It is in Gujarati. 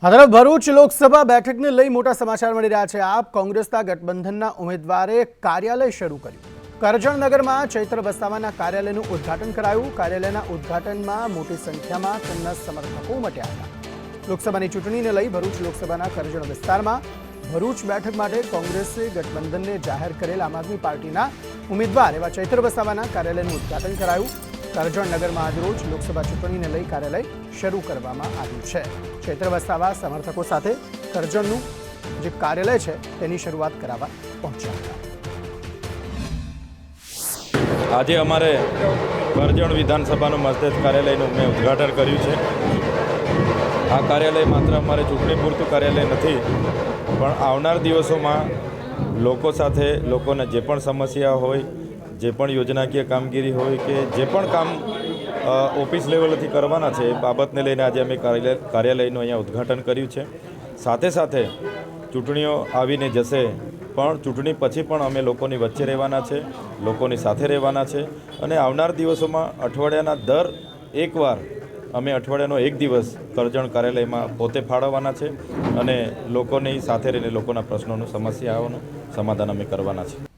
આ તરફ ભરૂચ લોકસભા બેઠકને લઈ મોટા સમાચાર મળી રહ્યા છે। આપ કોંગ્રેસના ગઠબંધનના ઉમેદવારે કાર્યાલય શરૂ કર્યું। કરજણનગરમાં ચૈત્ર વસાવાના કાર્યાલયનું ઉદ્ઘાટન કરાયું। કાર્યાલયના ઉદ્ઘાટનમાં મોટી સંખ્યામાં તેમના સમર્થકો ઉમટ્યા હતા। લોકસભાની ચૂંટણીને લઈ ભરૂચ લોકસભાના કરજણ વિસ્તારમાં ભરૂચ બેઠક માટે કોંગ્રેસે ગઠબંધનને જાહેર કરેલ આમ આદમી પાર્ટીના ઉમેદવાર એવા ચૈત્ર વસાવાના કાર્યાલયનું ઉદ્ઘાટન કરાયું। કરજણનગરમાં આજરોજ લોકસભા ચૂંટણીને લઈ કાર્યાલય શરૂ કરવામાં આવ્યું છે। ચૈત્ર વસાવા સમર્થકો સાથે કરજણનું જે કાર્યાલય છે તેની શરૂઆત કરાવવા પહોંચ્યા હતા। આજે અમારે કરજણ વિધાનસભાનું મસ્જિદ કાર્યાલયનું મેં ઉદ્ઘાટન કર્યું છે। આ કાર્યાલય માત્ર અમારે ચૂંટણી પૂરતું કાર્યાલય નથી, પણ આવનાર દિવસોમાં લોકો સાથે લોકોને જે પણ સમસ્યા હોય, જે પણ યોજનાકીય કામગીરી હોય કે જે પણ કામ ઓફિસ લેવલથી કરવાના છે એ બાબતને લઈને આજે અમે કાર્યાલયનું અહીંયા ઉદ્ઘાટન કર્યું છે। સાથે સાથે ચૂંટણીઓ આવીને જશે, પણ ચૂંટણી પછી પણ અમે લોકોની વચ્ચે રહેવાના છે, લોકોની સાથે રહેવાના છે અને આવનાર દિવસોમાં અઠવાડિયાના દર એકવાર અમે અઠવાડિયાનો એક દિવસ કરજણ કાર્યાલયમાં પોતે ફાળવવાના છે અને લોકોની સાથે રહીને લોકોના પ્રશ્નોનું સમસ્યાઓનું સમાધાન અમે કરવાના છે।